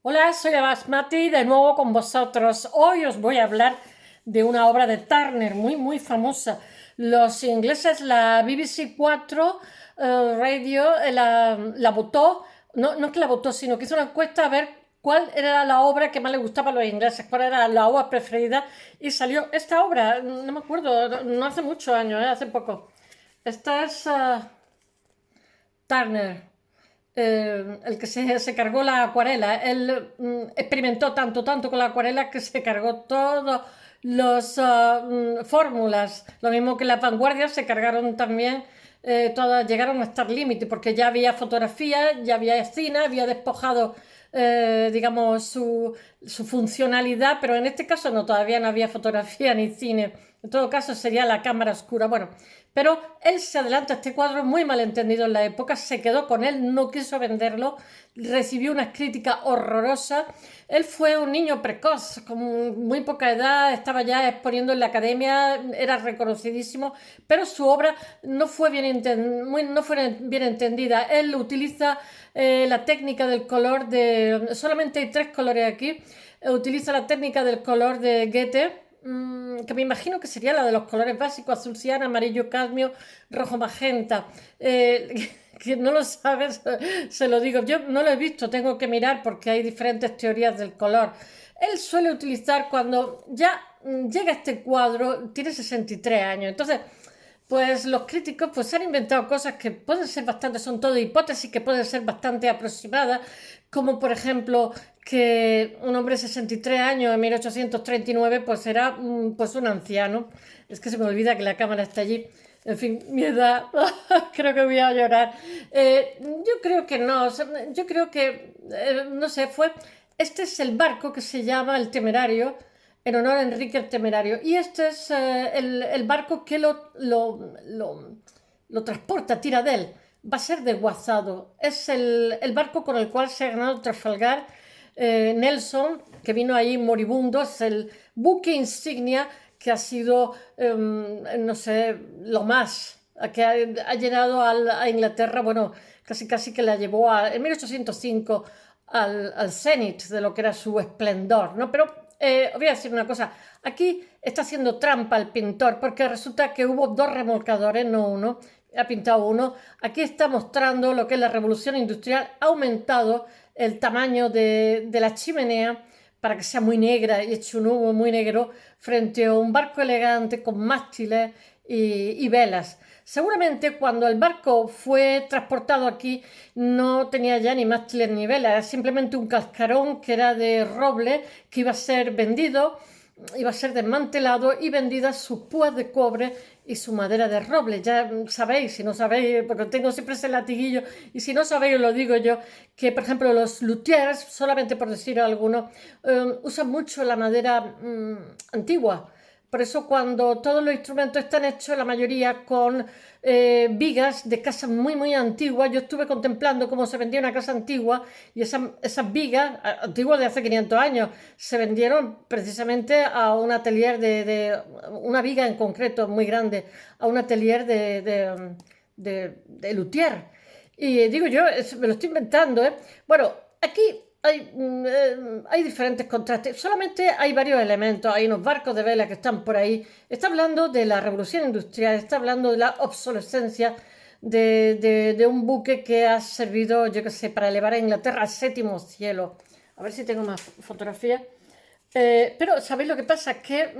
Hola, soy Basmati, de nuevo con vosotros. Hoy os voy a hablar de una obra de Turner muy famosa. Los ingleses, la BBC 4 Radio, la votó, no es que la votó, sino que hizo una encuesta a ver cuál era la obra que más les gustaba a los ingleses, cuál era la obra preferida, y salió esta obra. No me acuerdo, no hace muchos años, hace poco. Esta es Turner, el que se cargó la acuarela. Él experimentó tanto con la acuarela que se cargó todos los fórmulas. Lo mismo que las vanguardias se cargaron también, todas llegaron hasta el límite, porque ya había fotografía, ya había escena, había despojado, digamos, su funcionalidad, pero en este caso no, todavía no había fotografía ni cine. En todo caso sería la cámara oscura. Bueno, pero él se adelanta a este cuadro muy malentendido en la época, se quedó con él, no quiso venderlo, recibió unas críticas horrorosas. Él fue un niño precoz, con muy poca edad, estaba ya exponiendo en la academia, era reconocidísimo, pero su obra no fue no fue bien entendida. Él utiliza la técnica del color solamente hay tres colores aquí, utiliza la técnica del color de Goethe, que me imagino que sería la de los colores básicos: azul cian, amarillo cadmio, rojo magenta. Que no lo sabes, se lo digo. Yo no lo he visto, tengo que mirar porque hay diferentes teorías del color. Él suele utilizar cuando ya llega este cuadro, tiene 63 años. Entonces, pues los críticos pues han inventado cosas que pueden ser bastante, son todo hipótesis que pueden ser bastante aproximadas, como por ejemplo que un hombre de 63 años en 1839 pues era pues un anciano. Es que se me olvida que la cámara está allí. En fin, mi edad, creo que voy a llorar. Yo creo que no, yo creo que, no sé, este es el barco que se llama el Temerario, en honor a Enrique el Temerario. Y este es el barco que lo transporta, tira de él. Va a ser desguazado. Es el barco con el cual se ha ganado Trafalgar. Nelson, que vino ahí moribundo, es el buque insignia que ha sido, no sé, lo más, que ha llenado a Inglaterra, bueno, casi que la llevó en 1805 al cenit de lo que era su esplendor, ¿no? Pero os voy a decir una cosa, aquí está haciendo trampa el pintor, porque resulta que hubo dos remolcadores, no uno, ha pintado uno. Aquí está mostrando lo que es la revolución industrial, ha aumentado el tamaño de la chimenea para que sea muy negra y eche un humo muy negro, frente a un barco elegante con mástiles y velas. Seguramente cuando el barco fue transportado aquí no tenía ya ni mástiles ni velas, era simplemente un cascarón que era de roble, que iba a ser vendido, iba a ser desmantelado y vendidas sus púas de cobre y su madera de roble. Ya sabéis, si no sabéis, porque tengo siempre ese latiguillo, y si no sabéis, os lo digo yo, que por ejemplo los luthiers, solamente por decir algunos, usan mucho la madera antigua. Por eso cuando todos los instrumentos están hechos, la mayoría con vigas de casas muy antiguas. Yo estuve contemplando cómo se vendía una casa antigua, y esas vigas, antiguas de hace 500 años, se vendieron precisamente a un atelier una viga en concreto muy grande, a un atelier de luthier. Y digo yo, me lo estoy inventando, ¿eh? Bueno, aquí hay diferentes contrastes. Solamente hay varios elementos. Hay unos barcos de vela que están por ahí. Está hablando de la revolución industrial, está hablando de la obsolescencia de un buque que ha servido, yo qué sé, para elevar a Inglaterra al séptimo cielo. A ver si tengo más fotografías. Pero, ¿sabéis lo que pasa? Es que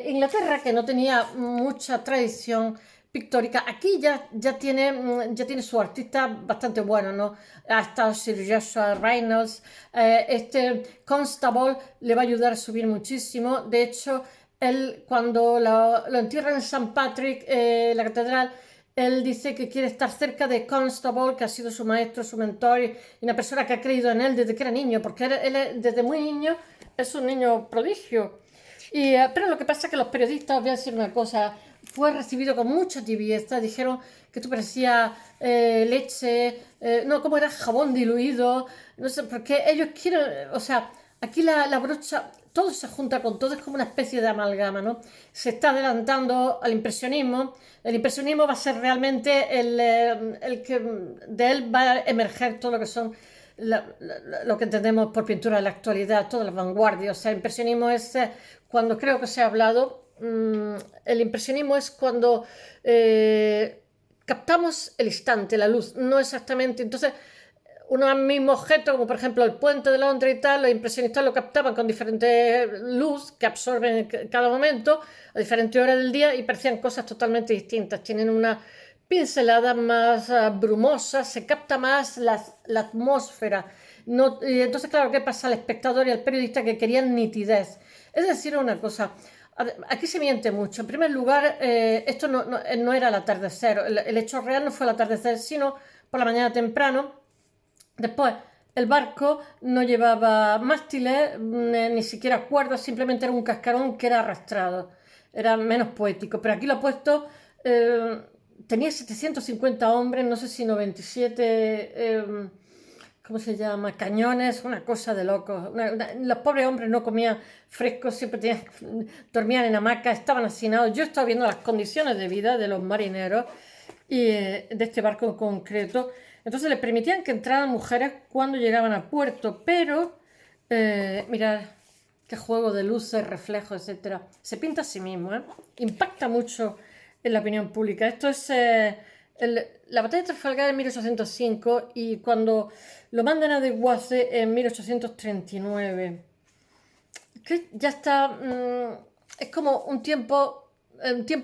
Inglaterra, que no tenía mucha tradición pictórica, aquí ya tiene su artista bastante bueno, ¿no? Ha estado Sir Joshua Reynolds, este Constable le va a ayudar a subir muchísimo. De hecho, él cuando lo entierran en St. Patrick, la catedral, él dice que quiere estar cerca de Constable, que ha sido su maestro, su mentor, y una persona que ha creído en él desde que era niño, porque él desde muy niño es un niño prodigio. Pero lo que pasa es que los periodistas, os voy a decir una cosa, fue recibido con mucha tibieza. Dijeron que tú parecías leche, no, ¿cómo era? Jabón diluido, no sé, porque ellos quieren, o sea, aquí la brocha, todo se junta con todo, es como una especie de amalgama, ¿no? Se está adelantando al impresionismo. El impresionismo va a ser realmente el que de él va a emerger todo lo que son lo que entendemos por pintura de la actualidad, toda la vanguardia. O sea, el impresionismo es cuando creo que se ha hablado, el impresionismo es cuando captamos el instante, la luz, no exactamente. Entonces, un mismo objeto, como por ejemplo el puente de Londres y tal, los impresionistas lo captaban con diferente luz que absorben en cada momento, a diferentes horas del día, y parecían cosas totalmente distintas. Tienen una pincelada más brumosa, se capta más la atmósfera. No, y entonces, claro, ¿qué pasa al espectador y al periodista que querían nitidez? Es decir, una cosa, aquí se miente mucho. En primer lugar, esto no era el atardecer, el hecho real no fue el atardecer, sino por la mañana temprano. Después, el barco no llevaba mástiles, ni siquiera cuerdas, simplemente era un cascarón que era arrastrado. Era menos poético. Pero aquí lo ha puesto, tenía 750 hombres, no sé si 97, ¿cómo se llama? Cañones, una cosa de locos. Los pobres hombres no comían frescos, siempre dormían en hamacas, estaban hacinados. Yo estaba viendo las condiciones de vida de los marineros y de este barco en concreto. Entonces les permitían que entraran mujeres cuando llegaban a puerto, pero mirad qué juego de luces, reflejos, etcétera. Se pinta a sí mismo, ¿eh? Impacta mucho en la opinión pública. Esto es la batalla de Trafalgar en 1805 y cuando lo mandan a desguace en 1839. Que ya está, es como un tiempo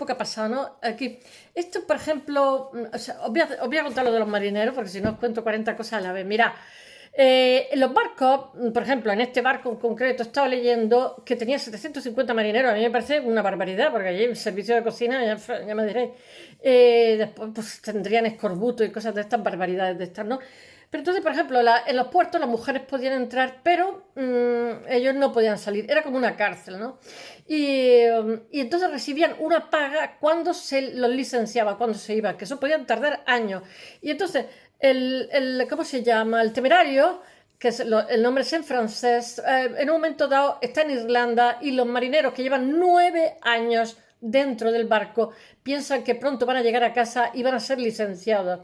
que ha pasado, ¿no? Aquí, esto, por ejemplo, o sea, os voy a contar lo de los marineros, porque si no os cuento 40 cosas a la vez. Mira, en los barcos, por ejemplo, en este barco en concreto, estaba leyendo que tenía 750 marineros. A mí me parece una barbaridad, porque allí el servicio de cocina, ya me diréis, después pues, tendrían escorbuto y cosas de estas, barbaridades de estas, ¿no? Pero entonces, por ejemplo, en los puertos las mujeres podían entrar, pero ellos no podían salir. Era como una cárcel, ¿no? Y entonces recibían una paga cuando se los licenciaba, cuando se iba, que eso podían tardar años. Y entonces, ¿cómo se llama? El temerario, que es el nombre es en francés, en un momento dado está en Irlanda y los marineros que llevan 9 años dentro del barco piensan que pronto van a llegar a casa y van a ser licenciados.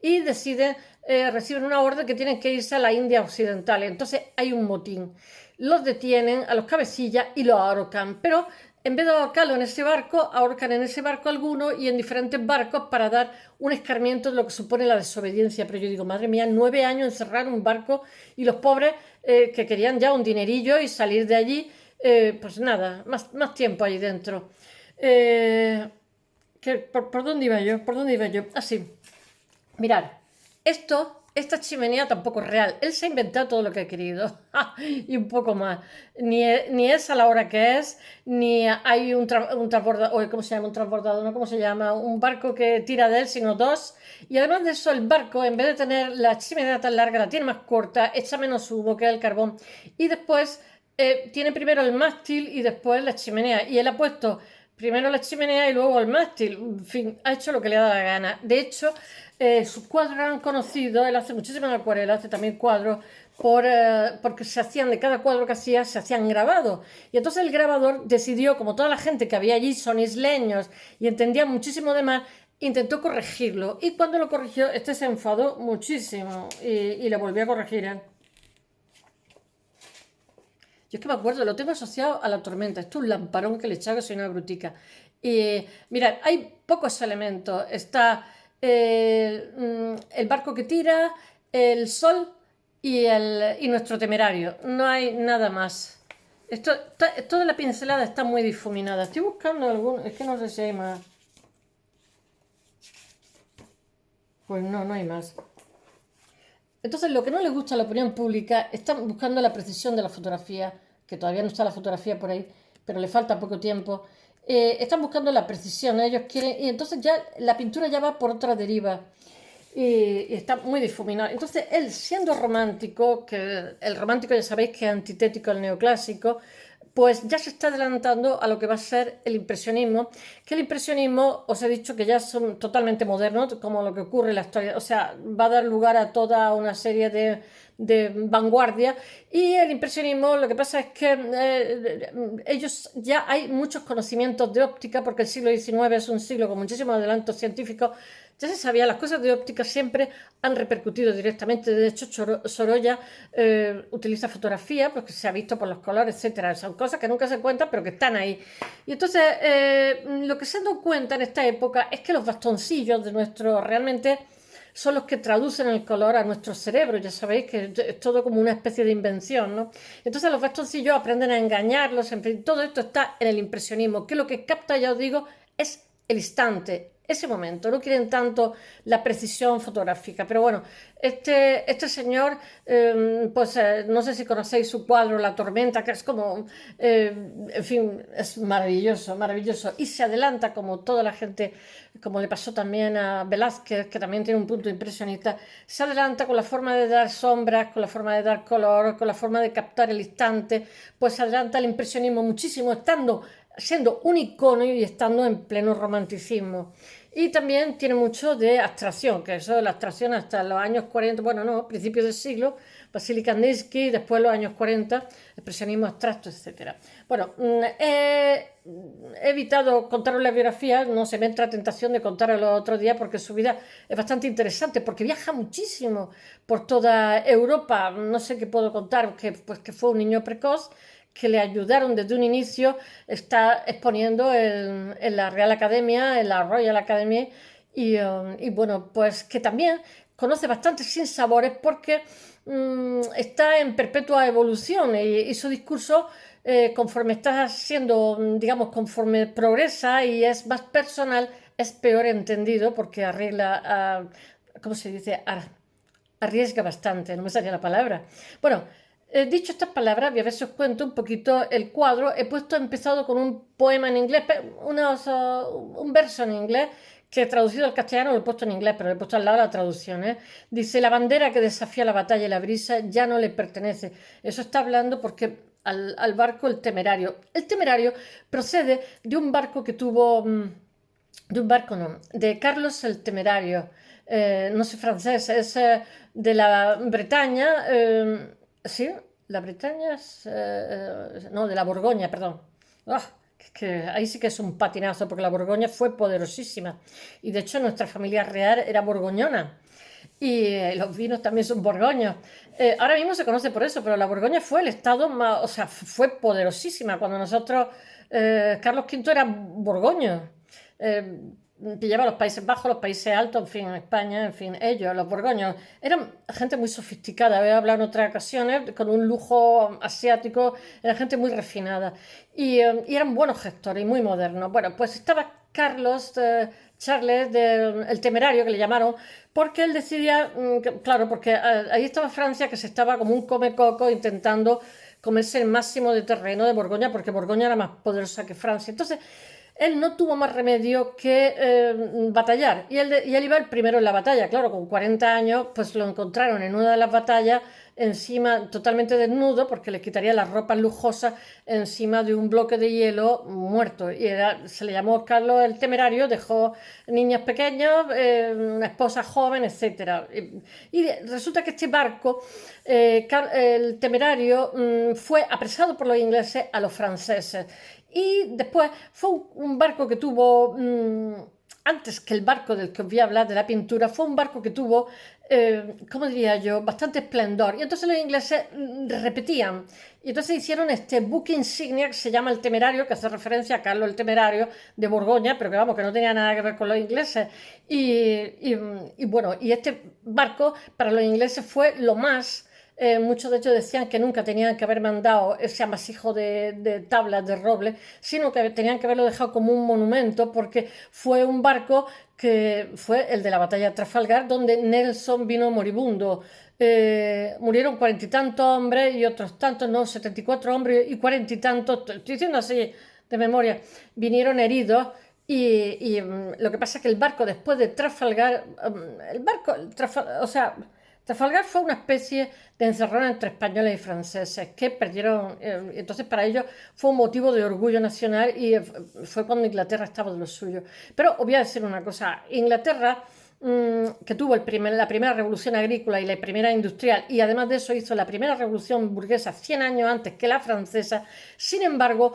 Y deciden, reciben una orden que tienen que irse a la India Occidental. Entonces hay un motín. Los detienen a los cabecillas y los ahorcan. Pero en vez de ahorcarlo en ese barco, ahorcan en ese barco algunos y en diferentes barcos para dar un escarmiento de lo que supone la desobediencia. Pero yo digo, madre mía, 9 años encerrar un barco y los pobres que querían ya un dinerillo y salir de allí, pues nada, más tiempo ahí dentro. ¿Por dónde iba yo? ¿Por dónde iba yo? Así. Mirad, esta chimenea tampoco es real. Él se ha inventado todo lo que ha querido. Y un poco más. Ni es a la hora que es, ni hay un transbordador, ¿cómo se llama? Un transbordador, ¿no? ¿Cómo se llama? Un barco que tira de él, sino dos. Y además de eso, el barco, en vez de tener la chimenea tan larga, la tiene más corta, echa menos humo que el carbón. Y después tiene primero el mástil y después la chimenea. Y él ha puesto primero la chimenea y luego el mástil. En fin, ha hecho lo que le ha dado la gana. De hecho, sus cuadros eran conocidos. Él hace muchísimas acuarelas, hace también cuadros porque se hacían, de cada cuadro que hacía, se hacían grabados. Y entonces el grabador decidió, como toda la gente que había allí son isleños y entendían muchísimo de más, intentó corregirlo. Y cuando lo corrigió, este se enfadó muchísimo y le volvió a corregir, ¿eh? Yo es que me acuerdo, lo tengo asociado a la tormenta. Esto es un lamparón que le echaba que soy una brutica. Y mirad, hay pocos elementos. Está el barco que tira, el sol y nuestro temerario. No hay nada más. Toda la pincelada está muy difuminada. Estoy buscando algún. Es que no sé si hay más. Pues no hay más. Entonces, lo que no les gusta a la opinión pública, están buscando la precisión de la fotografía, que todavía no está la fotografía por ahí, pero le falta poco tiempo. Están buscando la precisión, ellos quieren, y entonces ya la pintura ya va por otra deriva y está muy difuminado. Entonces, él siendo romántico, que el romántico ya sabéis que es antitético al neoclásico, pues ya se está adelantando a lo que va a ser el impresionismo, que el impresionismo, os he dicho que ya son totalmente modernos, como lo que ocurre en la historia, o sea, va a dar lugar a toda una serie de vanguardia, y el impresionismo, lo que pasa es que ellos ya hay muchos conocimientos de óptica, porque el siglo XIX es un siglo con muchísimos adelantos científicos, Ya se sabía, las cosas de óptica siempre han repercutido directamente. De hecho, Sorolla utiliza fotografía porque se ha visto por los colores, etcétera. Son cosas que nunca se cuentan, pero que están ahí. Y entonces, lo que se han dado cuenta en esta época es que los bastoncillos de nuestro realmente son los que traducen el color a nuestro cerebro. Ya sabéis que es todo como una especie de invención, ¿no? Entonces los bastoncillos aprenden a engañarlos, en fin, todo esto está en el impresionismo, que lo que capta, ya os digo, es el instante, ese momento. No quieren tanto la precisión fotográfica, pero bueno, este señor, pues no sé si conocéis su cuadro La Tormenta, que es como, en fin, es maravilloso, maravilloso, y se adelanta como toda la gente, como le pasó también a Velázquez, que también tiene un punto impresionista, se adelanta con la forma de dar sombras, con la forma de dar color, con la forma de captar el instante, pues se adelanta el impresionismo muchísimo, siendo un icono y estando en pleno romanticismo. Y también tiene mucho de abstracción, que eso de la abstracción hasta los años 40, bueno, no, principios del siglo, Vasily Kandinsky, después los años 40, expresionismo abstracto, etc. Bueno, he evitado contaros la biografía, no se me entra la tentación de contarlo otro día porque su vida es bastante interesante, porque viaja muchísimo por toda Europa. No sé qué puedo contar, que fue un niño precoz, que le ayudaron desde un inicio, está exponiendo en la Real Academia, en la Royal Academy, y bueno, pues que también conoce bastantes sinsabores porque está en perpetua evolución y su discurso, conforme está siendo, digamos, conforme progresa y es más personal, es peor entendido porque ¿cómo se dice? Arriesga bastante, no me salía la palabra. Bueno, dicho estas palabras, voy a ver si os cuento un poquito el cuadro. He empezado con un poema en inglés, un verso en inglés, que traducido al castellano lo he puesto en inglés, pero le he puesto al lado la traducción. Dice: la bandera que desafía la batalla y la brisa ya no le pertenece. Eso está hablando porque al barco El Temerario. El Temerario procede de un barco que tuvo, de un barco no, de Carlos el Temerario. No sé francés, es de la Bretaña, sí, la Bretaña es, no, de la Borgoña, perdón. Ah, que ahí sí que es un patinazo, porque la Borgoña fue poderosísima. Y de hecho nuestra familia real era borgoñona. Y los vinos también son borgoños. Ahora mismo se conoce por eso, pero la Borgoña fue el estado más, o sea, fue poderosísima. Cuando nosotros, Carlos V era borgoño. Eh, Pillaba los Países Bajos, los Países Altos, en fin, España, en fin, ellos, los borgoños, eran gente muy sofisticada, he hablado en otras ocasiones, con un lujo asiático, era gente muy refinada y eran buenos gestores y muy modernos. Bueno, pues estaba Carlos, Charles, el Temerario, que le llamaron, porque él decidía, claro, porque ahí estaba Francia, que se estaba como un comecoco intentando comerse el máximo de terreno de Borgoña, porque Borgoña era más poderosa que Francia. Entonces, él no tuvo más remedio que batallar. Y él iba el primero en la batalla. Claro, con 40 años, pues lo encontraron en una de las batallas encima, totalmente desnudo, porque le quitaría las ropas lujosas, encima de un bloque de hielo muerto. Y se le llamó Carlos el Temerario, dejó niñas pequeñas, una esposa joven, etc. Y resulta que este barco, el Temerario, fue apresado por los ingleses a los franceses. Y después fue un barco que tuvo, antes que el barco del que os voy a hablar, de la pintura, fue un barco que tuvo, ¿cómo diría yo?, bastante esplendor. Y entonces los ingleses repetían. Y entonces hicieron este buque insignia que se llama el Temerario, que hace referencia a Carlos el Temerario de Borgoña, pero que vamos, que no tenía nada que ver con los ingleses. Y bueno, y este barco para los ingleses fue lo más. Muchos de ellos decían que nunca tenían que haber mandado ese amasijo de tablas de roble, sino que tenían que haberlo dejado como un monumento, porque fue un barco que fue el de la batalla de Trafalgar, donde Nelson vino moribundo. Murieron 40 y tantos hombres y otros tantos, no, 74 hombres y 40 y tantos, estoy diciendo así de memoria, vinieron heridos. Lo que pasa es que el barco, después de Trafalgar, o sea, Trafalgar fue una especie de encerrona entre españoles y franceses que perdieron, entonces para ellos fue un motivo de orgullo nacional y fue cuando Inglaterra estaba de lo suyo. Pero os voy a decir una cosa: Inglaterra, que tuvo la primera revolución agrícola y la primera industrial, y además de eso hizo la primera revolución burguesa 100 años antes que la francesa, sin embargo,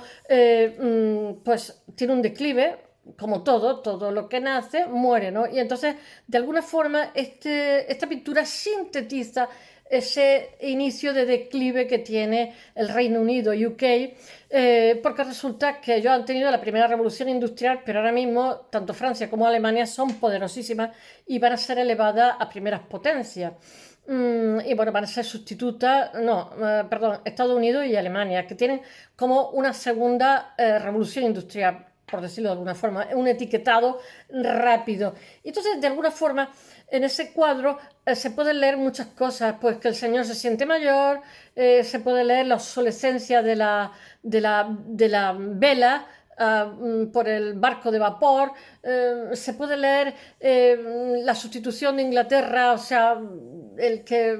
pues tiene un declive. como todo lo que nace muere, ¿no? Y entonces, de alguna forma, esta pintura sintetiza ese inicio de declive que tiene el Reino Unido, UK, porque resulta que ellos han tenido la primera revolución industrial, pero ahora mismo tanto Francia como Alemania son poderosísimas y van a ser elevadas a primeras potencias. Y bueno, van a ser sustitutas, no, perdón, Estados Unidos y Alemania, que tienen como una segunda revolución industrial, por decirlo de alguna forma, un etiquetado rápido. Y entonces, de alguna forma, en ese cuadro se pueden leer muchas cosas, pues que el señor se siente mayor, se puede leer la obsolescencia de la vela, por el barco de vapor, se puede leer la sustitución de Inglaterra, o sea, el que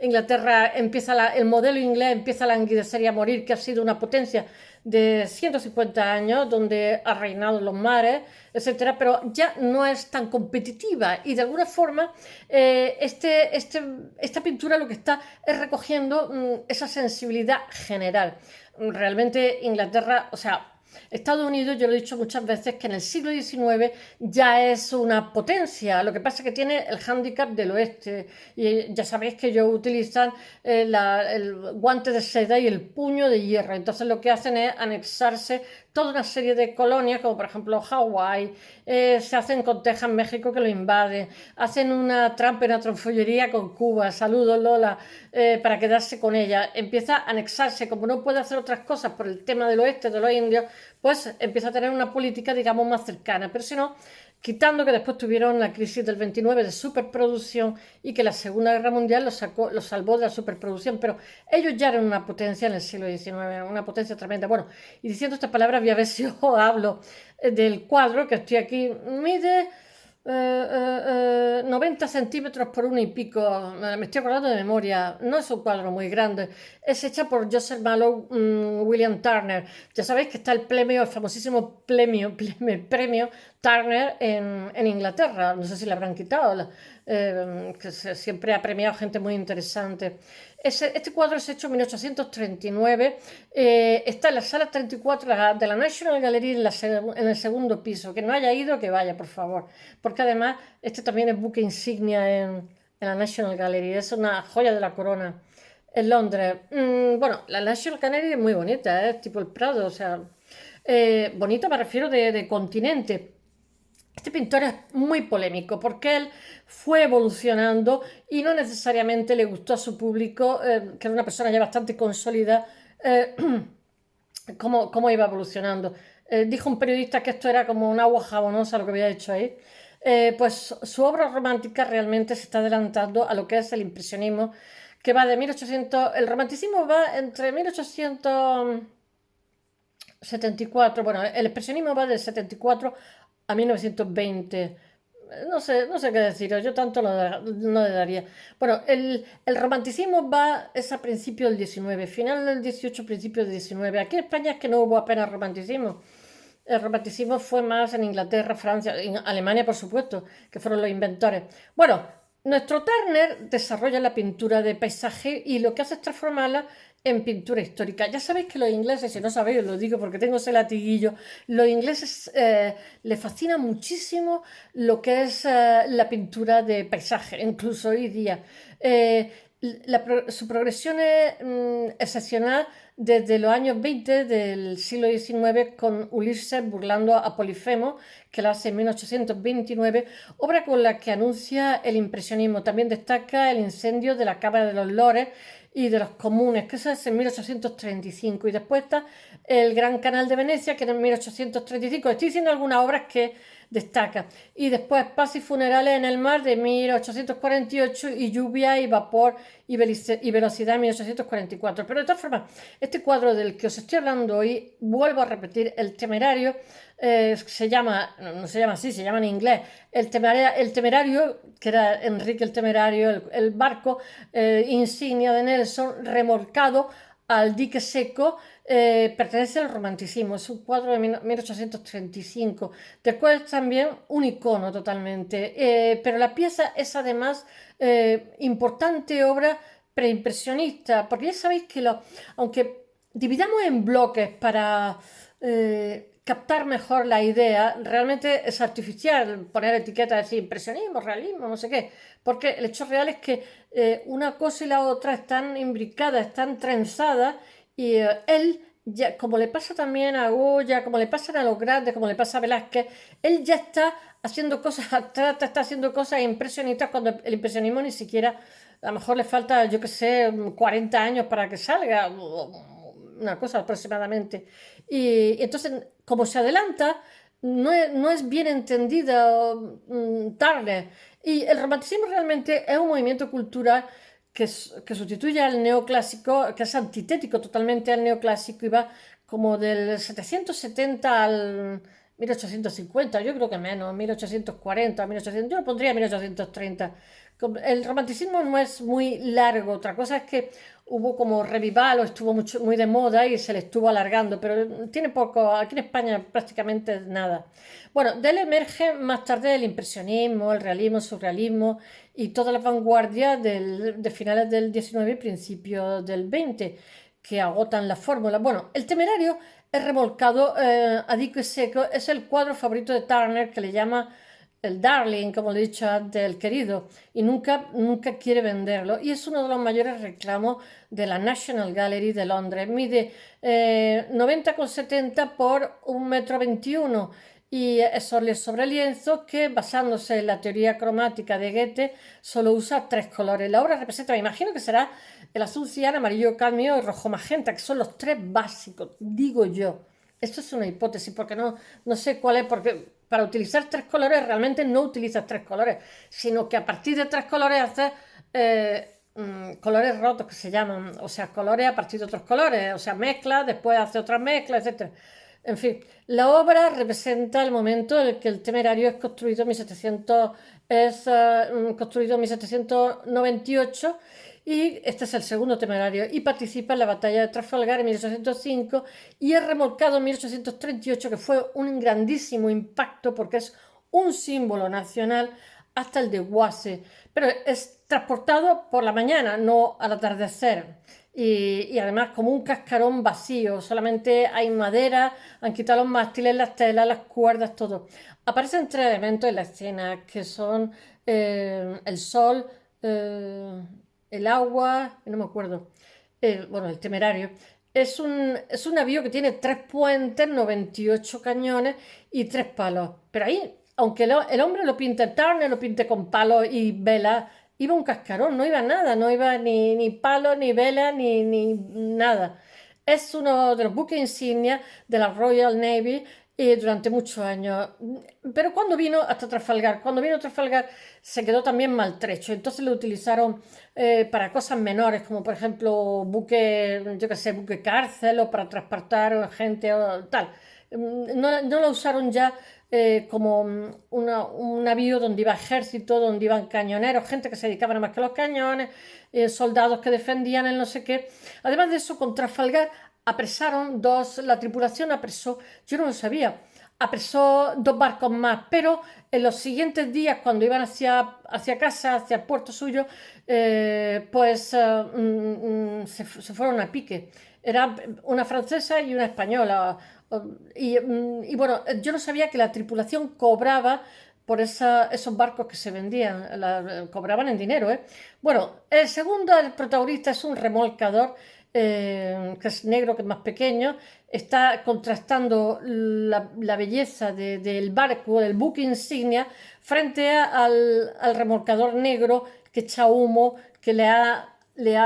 Inglaterra el modelo inglés empieza a languidecer y a morir, que ha sido una potencia de 150 años, donde ha reinado los mares, etcétera, pero ya no es tan competitiva y de alguna forma esta pintura lo que está es recogiendo esa sensibilidad general. Realmente Inglaterra, o sea, Estados Unidos, yo lo he dicho muchas veces, que en el siglo XIX ya es una potencia. Lo que pasa es que tiene el hándicap del oeste. Y ya sabéis que ellos utilizan el guante de seda y el puño de hierro. Entonces lo que hacen es anexarse toda una serie de colonias, como por ejemplo Hawái, se hacen con Texas, México, que lo invaden, hacen una trampa, una tronfollería con Cuba, saludos Lola, para quedarse con ella, empieza a anexarse, como no puede hacer otras cosas por el tema del oeste, de los indios, pues empieza a tener una política, digamos, más cercana, pero si no, quitando que después tuvieron la crisis del 29 de superproducción y que la Segunda Guerra Mundial lo salvó de la superproducción, pero ellos ya eran una potencia en el siglo XIX, una potencia tremenda. Bueno, y diciendo estas palabras voy a ver si os hablo del cuadro que estoy aquí. Mide 90 centímetros por uno y pico, me estoy acordando de memoria, no es un cuadro muy grande, es hecha por Joseph Mallow, William Turner. Ya sabéis que está el famosísimo premio Turner en Inglaterra, no sé si le habrán quitado, que siempre ha premiado gente muy interesante. Este cuadro es hecho en 1839, está en la sala 34 de la National Gallery en el segundo piso. Que no haya ido, que vaya, por favor, porque además este también es buque insignia en la National Gallery, es una joya de la corona en Londres. Bueno, la National Gallery es muy bonita, es tipo el Prado, o sea, bonita me refiero de continente. Este pintor es muy polémico porque él fue evolucionando y no necesariamente le gustó a su público, que era una persona ya bastante consolida, eh, cómo iba evolucionando. Dijo un periodista que esto era como un agua jabonosa lo que había hecho ahí. Pues su obra romántica realmente se está adelantando a lo que es el impresionismo, que va de 1800, el romanticismo va entre 1874, bueno, el expresionismo va del 74 a 1920. No sé qué deciros, yo tanto no le daría. Bueno, el romanticismo es a principios del 19, final del 18, principios del 19. Aquí en España es que no hubo apenas romanticismo. El romanticismo fue más en Inglaterra, Francia, en Alemania, por supuesto, que fueron los inventores. Bueno, nuestro Turner desarrolla la pintura de paisaje y lo que hace es transformarla en pintura histórica. Ya sabéis que los ingleses, si no sabéis, os lo digo porque tengo ese latiguillo, los ingleses les fascina muchísimo lo que es la pintura de paisaje, incluso hoy día. Su progresión es excepcional desde los años 20 del siglo XIX, con Ulises burlando a Polifemo, que la hace en 1829, obra con la que anuncia el impresionismo. También destaca el incendio de la Cámara de los Lores y de los Comunes, que eso es en 1835, y después está el Gran Canal de Venecia, que es en 1835. Estoy diciendo algunas obras que destaca. Y después Paz y Funerales en el Mar de 1848 y Lluvia y Vapor y Velocidad en 1844. Pero de todas formas, este cuadro del que os estoy hablando hoy, vuelvo a repetir, El Temerario, se llama, no se llama así, se llama en inglés, el Temerario, que era Enrique el Temerario, el barco insignia de Nelson, remolcado al dique seco, pertenece al romanticismo, es un cuadro de 1835, del cual es también un icono totalmente, pero la pieza es además importante obra preimpresionista, porque ya sabéis que aunque dividamos en bloques para captar mejor la idea, realmente es artificial poner etiquetas, decir impresionismo, realismo, no sé qué, porque el hecho real es que una cosa y la otra están imbricadas, están trenzadas y él, ya, como le pasa también a Goya, como le pasa a los grandes, como le pasa a Velázquez, él ya está haciendo cosas abstractas, está haciendo cosas impresionistas cuando el impresionismo ni siquiera, a lo mejor le falta, yo qué sé, 40 años para que salga, una cosa aproximadamente. Y entonces, como se adelanta, no es bien entendida tarde. Y el romanticismo realmente es un movimiento cultural que sustituye al neoclásico, que es antitético totalmente al neoclásico y va como del 770 al 1850, yo creo que menos, 1840, 1800, yo lo pondría 1830. El romanticismo no es muy largo, otra cosa es que hubo como revival o estuvo mucho, muy de moda y se le estuvo alargando, pero tiene poco, aquí en España prácticamente nada. Bueno, de él emerge más tarde el impresionismo, el realismo, el surrealismo y toda la vanguardia de finales del 19 y principios del 20 que agotan la fórmula. Bueno, el temerario es remolcado a dico y seco, es el cuadro favorito de Turner que le llama el darling, como le he dicho antes, el querido, y nunca quiere venderlo. Y es uno de los mayores reclamos de la National Gallery de Londres. Mide 90,70 por 1,21 m y es óleo sobre lienzo que, basándose en la teoría cromática de Goethe, solo usa 3 colores. La obra representa, me imagino que será el azul cian, amarillo cadmio y rojo magenta, que son los 3 básicos, digo yo. Esto es una hipótesis, porque no sé cuál es, porque para utilizar 3 colores realmente no utilizas 3 colores, sino que a partir de 3 colores haces colores rotos que se llaman, o sea, colores a partir de otros colores, o sea, mezcla, después hace otras mezclas, etcétera. En fin, la obra representa el momento en el que el temerario es construido en 1700, construido en 1798 y este es el segundo temerario y participa en la batalla de Trafalgar en 1805 y es remolcado en 1838, que fue un grandísimo impacto porque es un símbolo nacional hasta el desguace, pero es transportado por la mañana, no al atardecer. Y además como un cascarón vacío, solamente hay madera, han quitado los mástiles, las telas, las cuerdas, todo. Aparecen 3 elementos en la escena que son el sol, eh, el agua, no me acuerdo, bueno, el temerario. Es un navío que tiene 3 puentes, 98 cañones y 3 palos. Pero ahí, aunque el hombre lo pinte Turner, lo pinte con palos y velas, iba un cascarón, no iba nada, no iba ni palo, ni vela, ni nada. Es uno de los buques insignia de la Royal Navy durante muchos años. Pero cuando vino Trafalgar se quedó también maltrecho. Entonces lo utilizaron para cosas menores, como por ejemplo buque, yo qué sé, buque cárcel o para transportar gente o tal. No lo usaron ya como un navío donde iba ejército, donde iban cañoneros, gente que se dedicaba nada más que a los cañones, soldados que defendían el no sé qué. Además de eso, con Trafalgar la tripulación apresó, yo no lo sabía, apresó 2 barcos más, pero en los siguientes días, cuando iban hacia casa, hacia el puerto suyo, se fueron a pique. Era una francesa y una española. Y bueno, yo no sabía que la tripulación cobraba por esos barcos que se vendían, cobraban en dinero, ¿eh? Bueno, el protagonista es un remolcador que es negro, que es más pequeño, está contrastando la belleza del barco, del buque insignia, frente al remolcador negro que echa humo, que le ha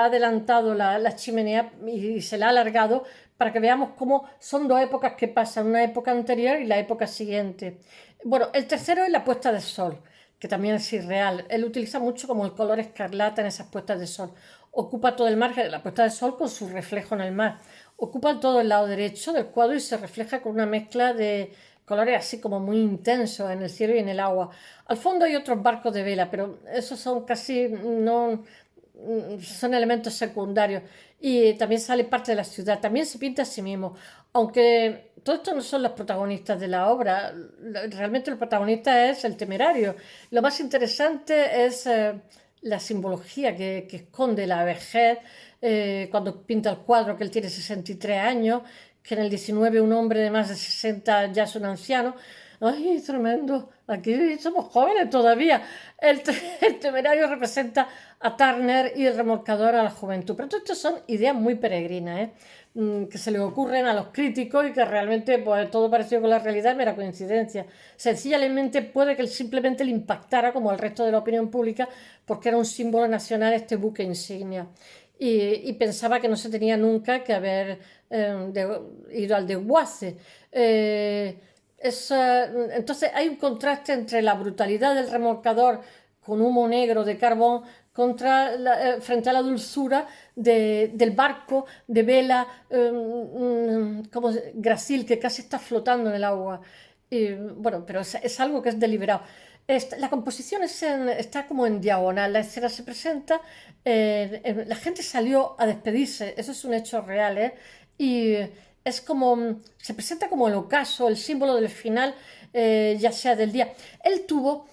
adelantado la chimenea y se la ha alargado para que veamos cómo son 2 épocas que pasan, una época anterior y la época siguiente. Bueno, el tercero es la puesta de sol, que también es irreal. Él utiliza mucho como el color escarlata en esas puestas de sol. Ocupa todo el margen de la puesta de sol con su reflejo en el mar. Ocupa todo el lado derecho del cuadro y se refleja con una mezcla de colores así como muy intensos en el cielo y en el agua. Al fondo hay otros barcos de vela, pero esos son casi no son elementos secundarios. Y también sale parte de la ciudad. También se pinta a sí mismo. Aunque todo esto no son los protagonistas de la obra, realmente el protagonista es el temerario. Lo más interesante es la simbología que esconde la vejez, cuando pinta el cuadro que él tiene 63 años, que en el 19 un hombre de más de 60 ya es un anciano. ¡Ay, tremendo! Aquí somos jóvenes todavía. El temerario representa a Turner y el remolcador a la juventud. Pero todo esto son ideas muy peregrinas, que se le ocurren a los críticos y que realmente pues, todo parecido con la realidad es mera coincidencia. Sencillamente puede que simplemente le impactara como al resto de la opinión pública porque era un símbolo nacional este buque insignia. Y pensaba que no se tenía nunca que haber ido al desguace. Entonces hay un contraste entre la brutalidad del remolcador con humo negro de carbón frente a la dulzura del barco de vela como Grasil que casi está flotando en el agua. Bueno, pero es algo que es deliberado. La composición está como en diagonal, la escena se presenta, la gente salió a despedirse, eso es un hecho real, y es como, se presenta como el ocaso, el símbolo del final, ya sea del día. Él tuvo,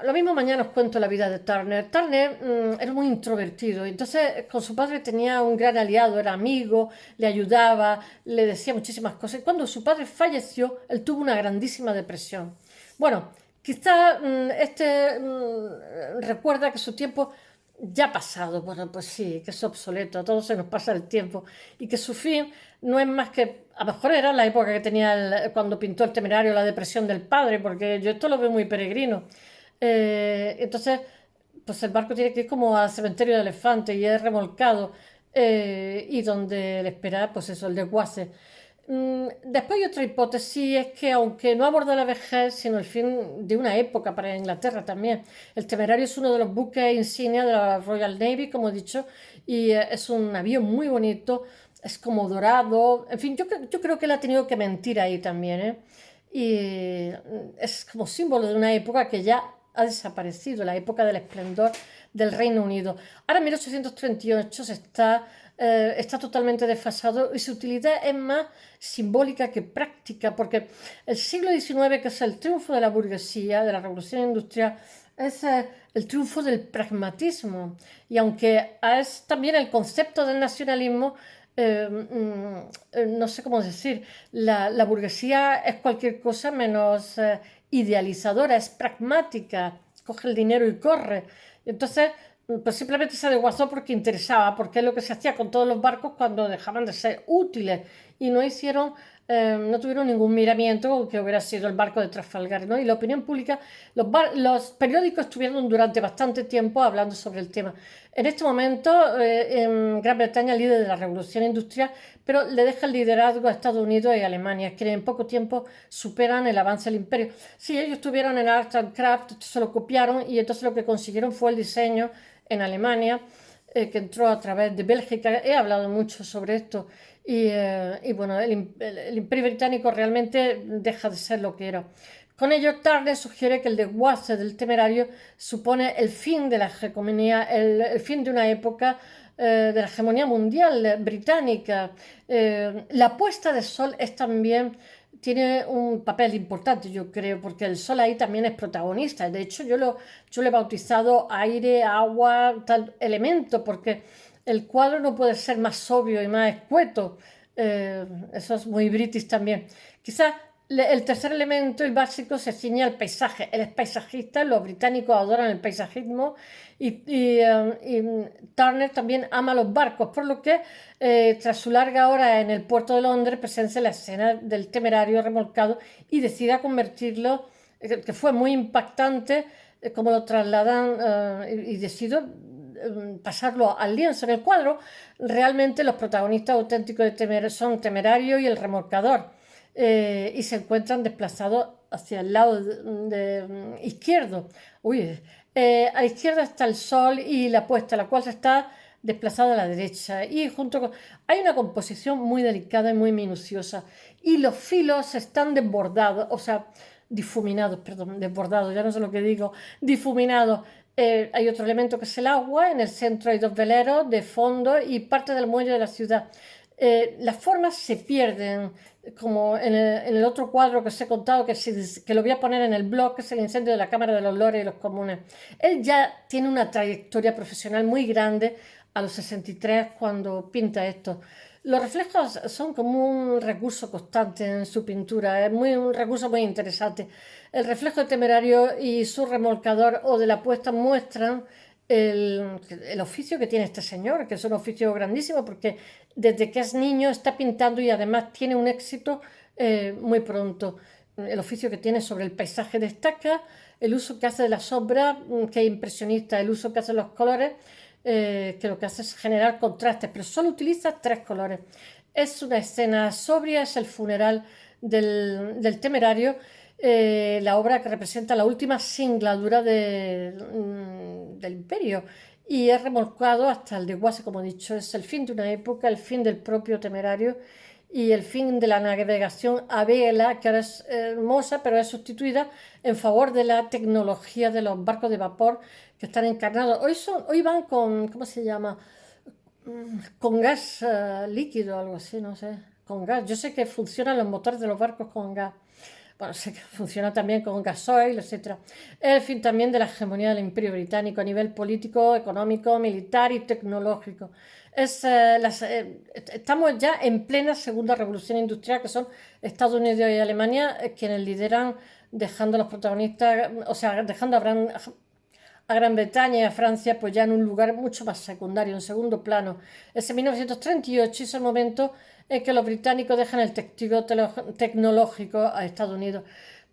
lo mismo mañana os cuento la vida de Turner. Turner era muy introvertido, entonces con su padre tenía un gran aliado, era amigo, le ayudaba, le decía muchísimas cosas. Y cuando su padre falleció, él tuvo una grandísima depresión. Bueno, quizá recuerda que su tiempo ya ha pasado, bueno, pues sí, que es obsoleto, a todos se nos pasa el tiempo y que su fin no es más que, a lo mejor era la época que tenía cuando pintó el temerario, la depresión del padre, porque yo esto lo veo muy peregrino. Entonces, pues el barco tiene que ir como al cementerio de elefantes y es remolcado y donde le espera, pues eso, el desguace. Después hay otra hipótesis, es que aunque no aborda la vejez, sino el fin de una época para Inglaterra también. El Temerario es uno de los buques insignia de la Royal Navy, como he dicho, y es un navío muy bonito, es como dorado, en fin, yo creo que él ha tenido que mentir ahí también, y es como símbolo de una época que ya ha desaparecido, la época del esplendor del Reino Unido. Ahora en 1838 está totalmente desfasado y su utilidad es más simbólica que práctica, porque el siglo XIX, que es el triunfo de la burguesía, de la revolución industrial, es el triunfo del pragmatismo. Y aunque es también el concepto del nacionalismo, no sé cómo decir, la burguesía es cualquier cosa menos idealizadora, es pragmática, coge el dinero y corre. Entonces, pues simplemente se desguazó porque interesaba, porque es lo que se hacía con todos los barcos cuando dejaban de ser útiles y no tuvieron ningún miramiento que hubiera sido el barco de Trafalgar, ¿no? Y la opinión pública, los periódicos estuvieron durante bastante tiempo hablando sobre el tema. En este momento, en Gran Bretaña, líder de la revolución industrial, pero le deja el liderazgo a Estados Unidos y Alemania, que en poco tiempo superan el avance del imperio. Sí, ellos tuvieron el Art and Craft, se lo copiaron y entonces lo que consiguieron fue el diseño en Alemania, que entró a través de Bélgica. He hablado mucho sobre esto y bueno, el Imperio Británico realmente deja de ser lo que era. Con ello, Turner sugiere que el desguace del Temerario supone el fin de la hegemonía, el fin de una época de la hegemonía mundial británica. La puesta de sol tiene un papel importante, yo creo, porque el sol ahí también es protagonista. De hecho, yo lo he bautizado aire, agua, tal elemento, porque el cuadro no puede ser más obvio y más escueto. Eso es muy british también. Quizás el tercer elemento, el básico, se ciñe al paisaje. Él es paisajista, los británicos adoran el paisajismo y Turner también ama los barcos, por lo que tras su larga hora en el puerto de Londres presencia la escena del Temerario remolcado y decide convertirlo, que fue muy impactante, como lo trasladan y decidió pasarlo al lienzo. En el cuadro realmente los protagonistas auténticos son Temerario y el remolcador. Y se encuentran desplazados hacia el lado izquierdo. A la izquierda está el sol y la puesta, la cual se está desplazada a la derecha. Y hay una composición muy delicada y muy minuciosa. Y los filos están desbordados, o sea, difuminados, perdón, desbordados, ya no sé lo que digo, difuminados. Hay otro elemento que es el agua, en el centro hay dos veleros de fondo y parte del muelle de la ciudad. las formas se pierden, como en el otro cuadro que os he contado, que lo voy a poner en el blog, que es el incendio de la Cámara de los Lores y los Comunes. Él ya tiene una trayectoria profesional muy grande a los 63 cuando pinta esto. Los reflejos son como un recurso constante en su pintura, es un recurso muy interesante. El reflejo de Temerario y su remolcador o de la puesta muestran el oficio que tiene este señor, que es un oficio grandísimo, porque desde que es niño está pintando y además tiene un éxito muy pronto. El oficio que tiene sobre el paisaje destaca, el uso que hace de la sombra, que es impresionista, el uso que hace de los colores, que lo que hace es generar contrastes, pero solo utiliza 3 colores. Es una escena sobria, es el funeral del Temerario, la obra que representa la última singladura del imperio, y es remolcado hasta el desguace, como he dicho. Es el fin de una época, el fin del propio Temerario y el fin de la navegación a vela, que ahora es hermosa, pero es sustituida en favor de la tecnología de los barcos de vapor que están encarnados. Hoy van con, ¿cómo se llama? Con gas líquido, algo así, no sé, con gas. Yo sé que funcionan los motores de los barcos con gas. Bueno, sé que funciona también con gasoil, etcétera. Es el fin también de la hegemonía del Imperio Británico a nivel político, económico, militar y tecnológico. Estamos ya en plena segunda revolución industrial, que son Estados Unidos y Alemania quienes lideran, dejando a los protagonistas, o sea, dejando a Gran Bretaña y a Francia pues ya en un lugar mucho más secundario, en segundo plano. Ese 1938 es el momento en que los británicos dejan el testigo tecnológico a Estados Unidos.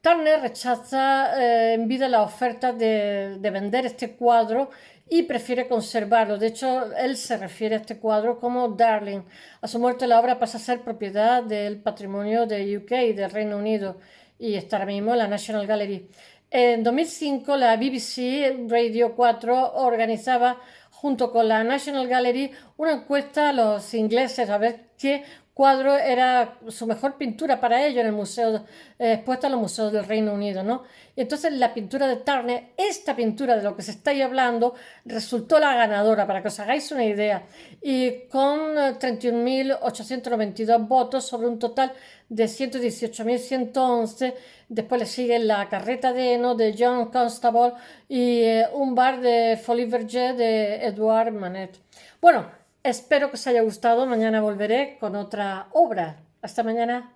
Turner rechaza en vida la oferta de vender este cuadro y prefiere conservarlo. De hecho, él se refiere a este cuadro como Darling. A su muerte la obra pasa a ser propiedad del patrimonio de UK, del Reino Unido, y está ahora mismo en la National Gallery. En 2005 la BBC Radio 4 organizaba junto con la National Gallery una encuesta a los ingleses a ver qué cuadro era su mejor pintura para ellos en el museo, expuesta en los museos del Reino Unido, ¿no? Y entonces la pintura de Turner, esta pintura de lo que se está ahí hablando, resultó la ganadora, para que os hagáis una idea, y con 31.892 votos sobre un total de 118.111. Después le siguen La carreta de heno de John Constable y Un bar de Folies Bergère de Edouard Manet. Bueno, espero que os haya gustado. Mañana volveré con otra obra. Hasta mañana.